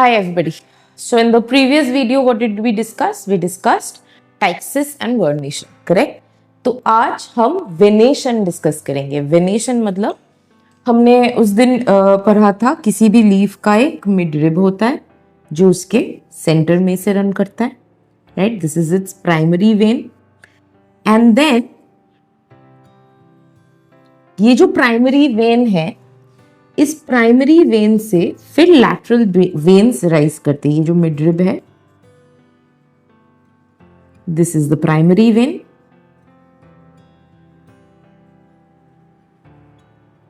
Hi everybody. So in the previous video, what did we discuss? We discussed tyxis and vernation, correct? तो आज हम venation discuss करेंगे. Venation मतलब हमने उस दिन पढ़ा था किसी भी लीफ का एक मिड रिब होता है जो उसके सेंटर में से रन करता है, right? This is it's primary vein. And then ये जो प्राइमरी वेन है, इस प्राइमरी वेन से फिर लैटरल वेन्स राइज करते हैं. ये जो मिड रिब है, this is the primary vein.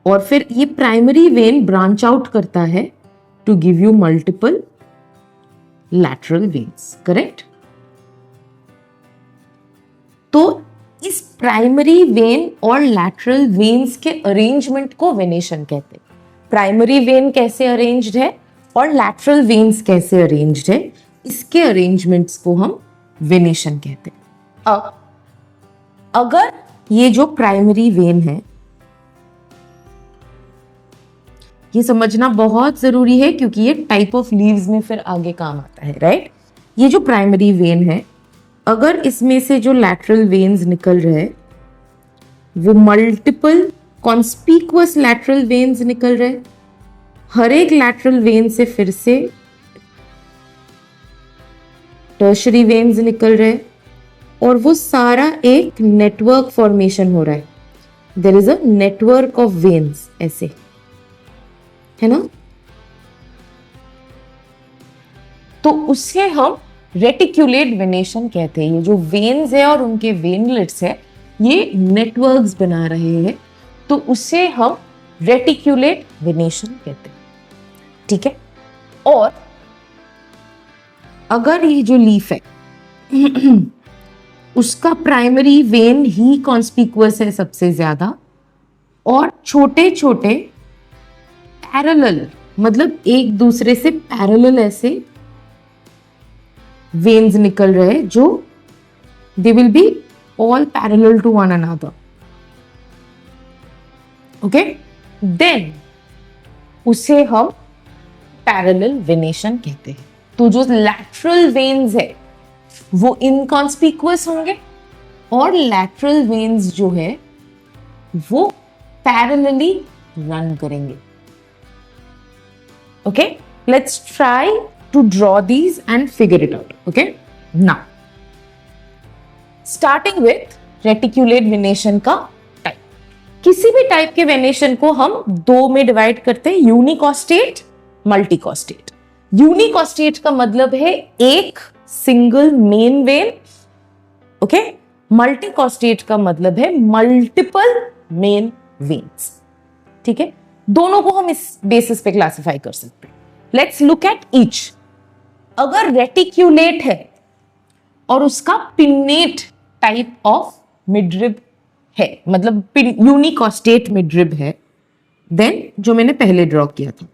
और फिर ये प्राइमरी वेन ब्रांच आउट करता है to give you multiple lateral veins, correct? तो इस प्राइमरी वेन और लैटरल वेन्स के अरेंजमेंट को वेनेशन कहते हैं. प्राइमरी वेन कैसे अरेंज्ड है और लैटरल वेन्स कैसे अरेंज्ड है, इसके अरेंजमेंट्स को हम वेनेशन कहते हैं. अब अगर ये जो प्राइमरी वेन है, ये समझना बहुत जरूरी है क्योंकि ये टाइप ऑफ लीव्स में फिर आगे काम आता है, राइट? ये जो प्राइमरी वेन है, अगर इसमें से जो लैटरल वेन्स निकल रहे वो मल्टीपल कॉन्स्पिक्यूअस लैटरल वेन्स निकल रहे, हर एक लैटरल वेन से फिर से टर्शरी वेन्स निकल रहे और वो सारा एक नेटवर्क फॉर्मेशन हो रहा है. There is a network of veins, ऐसे है ना? तो उसे हम रेटिक्यूलेट वेनेशन कहते हैं. ये जो वेन्स है और उनके वेनलेट्स है, ये नेटवर्क्स बना रहे हैं, तो उसे हम रेटिक्यूलेट वेनेशन कहते हैं, ठीक है? और अगर ये जो लीफ है उसका प्राइमरी वेन ही कॉन्स्पिक्यूअस है सबसे ज्यादा, और छोटे छोटे पैरेलल, मतलब एक दूसरे से पैरेलल ऐसे वेन्स निकल रहे जो they will be all parallel to one another, okay? Then उसे हम पैरेलल वेनेशन कहते हैं. तो जो लैटरल वेन्स है वो इनकॉन्स्पिक्यूअस होंगे और लैटरल वेन्स जो है वो पैरेलली रन करेंगे. Okay, let's try to draw these and figure it out. Okay, now starting with reticulate venation का टाइप. किसी भी टाइप के वेनेशन को हम दो में डिवाइड करते हैं, यूनिकॉस्टेट, मल्टीकॉस्टेट. यूनिकॉस्टेट का मतलब है एक सिंगल मेन वेन, ओके? मल्टीकॉस्टेट का मतलब है मल्टीपल मेन वेन्स, ठीक है? दोनों को हम इस बेसिस पे क्लासिफाई कर सकते हैं. Let's look at each. अगर रेटिक्यूलेट है और उसका पिन्नेट टाइप ऑफ मिडरिब है, मतलब यूनिकॉस्टेट मिडरिब है, देन जो मैंने पहले ड्रॉ किया था,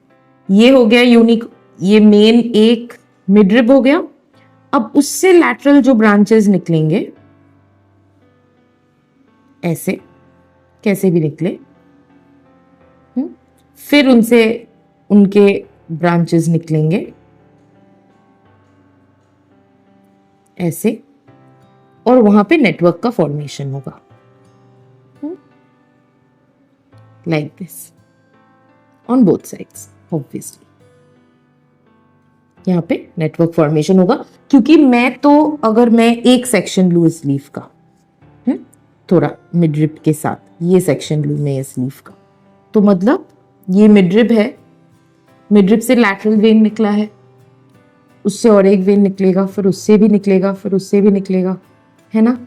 ये हो गया यूनिक, ये मेन एक मिडरिब हो गया. अब उससे लैटरल जो ब्रांचेस निकलेंगे, ऐसे कैसे भी निकले, फिर उनसे उनके ब्रांचेस निकलेंगे ऐसे, और वहां पे नेटवर्क का फॉर्मेशन होगा like this on both sides. Obviously यहां पे नेटवर्क फॉर्मेशन होगा क्योंकि अगर मैं एक सेक्शन लू इस लीफ का, थोड़ा मिडरिब के साथ ये सेक्शन लू मैं इस लीफ का, तो मतलब ये मिडरिब है, मिडरिब से लैटरल वेन निकला है, उससे और एक वेन निकलेगा, फिर उससे भी निकलेगा, फिर उससे भी निकलेगा, है ना?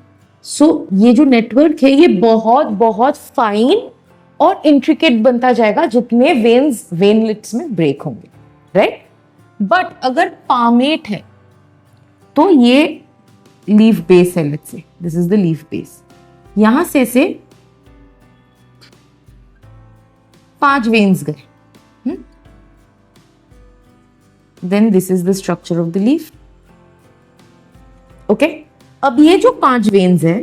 सो ये जो नेटवर्क है ये बहुत बहुत फाइन और इंट्रिकेट बनता जाएगा जितने वेन्स वेनलेट्स में ब्रेक होंगे, राइट? बट अगर पामेट है तो ये लीफ बेस है, let's say this is the leaf base. यहां से 5 वेन्स गए, then this is the structure of the leaf, okay? अब ये जो 5 वेन्स है,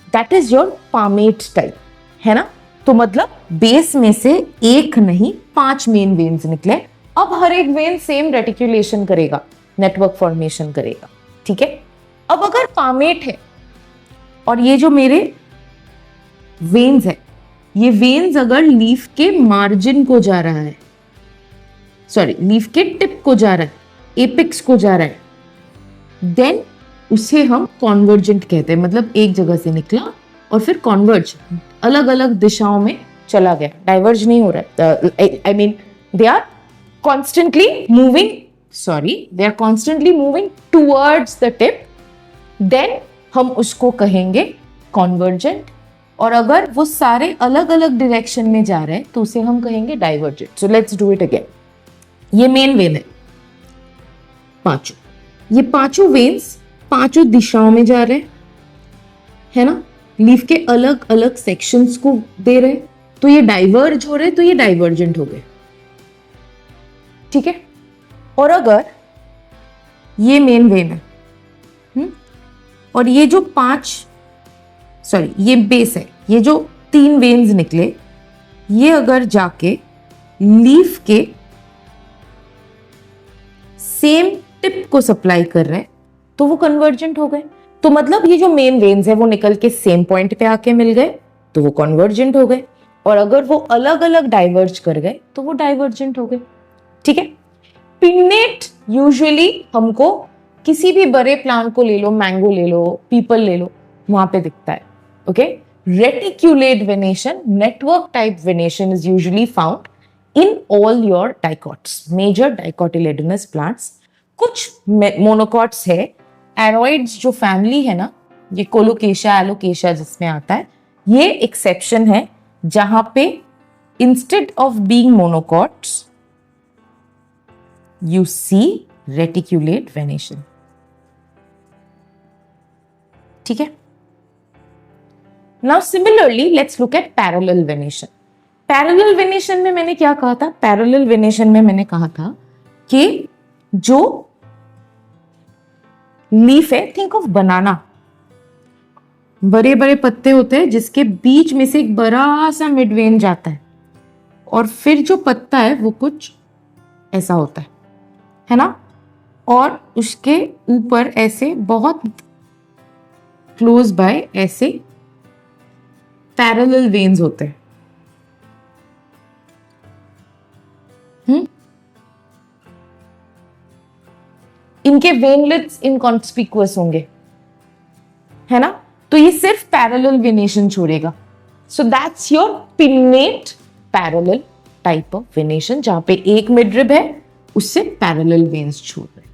that is your palmate type, है ना? तो मतलब बेस में से एक नहीं 5 मेन वेन्स निकले। अब हर एक वेन सेम रेटिकुलेशन करेगा, नेटवर्क फॉर्मेशन करेगा, ठीक है। अब अगर पामेट है और ये जो मेरे वेन्स है, ये वेन्स अगर लीफ के मार्जिन को जा रहा है, सॉरी लीफ के टिप को जा रहा है, एपिक्स को जा रहा है, देन उसे हम कॉन्वर्जेंट कहते हैं। मतलब एक जगह से निकला और फिर कॉन्वर्ज, अलग अलग दिशाओं में चला गया, डाइवर्ज नहीं हो रहा है। I mean they are constantly moving towards the tip, then हम उसको कहेंगे कॉन्वर्जेंट। और अगर वो सारे अलग अलग डायरेक्शन में जा रहे हैं तो उसे हम कहेंगे divergent. So let's do it again. ये मेन वेन है, पांचों, ये पांचों वेन्स पांचों दिशाओं में जा रहे हैं, है ना, लीफ के अलग अलग सेक्शंस को दे रहे, तो ये डाइवर्ज हो रहे, तो ये डाइवर्जेंट हो गए, ठीक है। और अगर ये मेन वेन है और ये जो ये बेस है, ये जो 3 वेन्स निकले, ये अगर जाके लीफ के सेम टिप को सप्लाई कर रहे हैं तो वो कन्वर्जेंट हो गए। तो मतलब ये जो मेन वेन्स है वो निकल के सेम पॉइंट पे आके मिल गए तो वो कन्वर्जेंट हो गए, और अगर वो अलग अलग डाइवर्ज कर गए तो वो डाइवर्जेंट हो गए, ठीक है। पिन्नेट यूजुअली हमको किसी भी बड़े प्लांट को ले लो, मैंगो ले लो, पीपल ले लो, वहां पे दिखता है, okay. Reticulate venation, network type venation is usually found in all your dicots, major dicotyledonous plants। कुछ मोनोकॉट्स है, एरोइड्स जो फैमिली है ना, ये कोलोकेशिया, एलोकेशिया जिसमें आता है, ये एक्सेप्शन है जहां पे instead of being monocots you see reticulate venation, ठीक है। Now similarly let's look at parallel venation. Parallel venation में मैंने क्या कहा था? पैरेलल वेनेशन में मैंने कहा था कि जो लीफ है, थिंक ऑफ बनाना, बड़े बड़े पत्ते होते हैं जिसके बीच में से एक बड़ा सा मिड वेन जाता है, और फिर जो पत्ता है वो कुछ ऐसा होता है ना, और उसके ऊपर ऐसे बहुत क्लोज बाय ऐसे पैरेलल वेन्स होते हैं। इनके वेनलेट्स इनकॉन्स्पिकुअस होंगे, है ना, तो ये सिर्फ पैरेलल वेनेशन छोड़ेगा। So that's your pennate parallel type of venation, जहां पे एक मिडरिब है उससे पैरेलल वेन्स छोड़ रहे।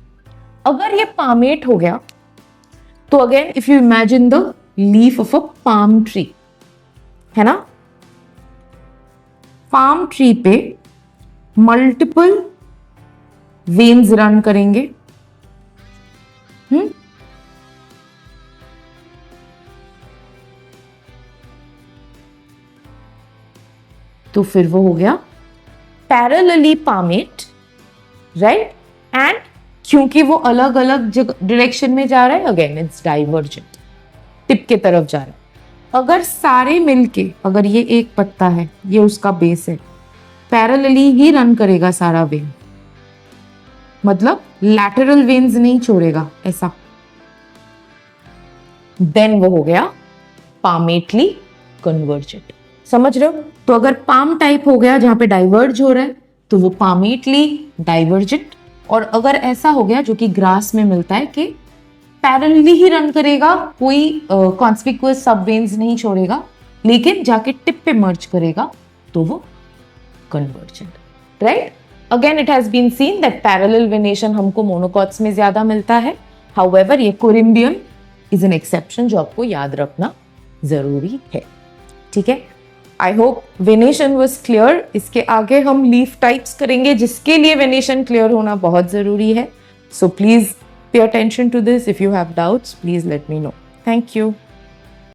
अगर ये पामेट हो गया तो again if you imagine the leaf of a palm tree, है ना, पाम ट्री पे मल्टीपल वेन्स रन करेंगे, तो फिर वो हो गया पैरेलली पामेट, राइट। एंड क्योंकि वो अलग अलग डायरेक्शन में जा रहा है, अगेन इट्स डाइवर्जेंट, टिप के तरफ जा रहा है। अगर सारे मिलके, अगर ये एक पत्ता है, ये उसका बेस है, पैरेलली ही रन करेगा सारा वेन, मतलब लैटरल वेन्स नहीं छोड़ेगा ऐसा, देन वो हो गया पामेटली कन्वर्जेंट। समझ रहे हो? तो अगर पाम टाइप हो गया जहां पे डाइवर्ज हो रहा है तो वो पामेटली डाइवर्जेंट, और अगर ऐसा हो गया जो कि ग्रास में मिलता है कि पैरेलली ही रन करेगा, कोई कॉन्स्पिकुअस सब वेन्स नहीं छोड़ेगा, लेकिन जाके टिप पे मर्ज करेगा, तो वो convergent, right. Again it has been seen that parallel venation हमको मोनोकॉट्स में ज्यादा मिलता है, हाउएवर ये कोरिम्बियम इज एन एक्सेप्शन जो आपको याद रखना जरूरी है, ठीक है। I hope venation was clear. इसके आगे हम लीफ टाइप्स करेंगे जिसके लिए वेनेशन क्लियर होना बहुत जरूरी है। So please pay attention to this. If you have doubts please let me know. Thank you.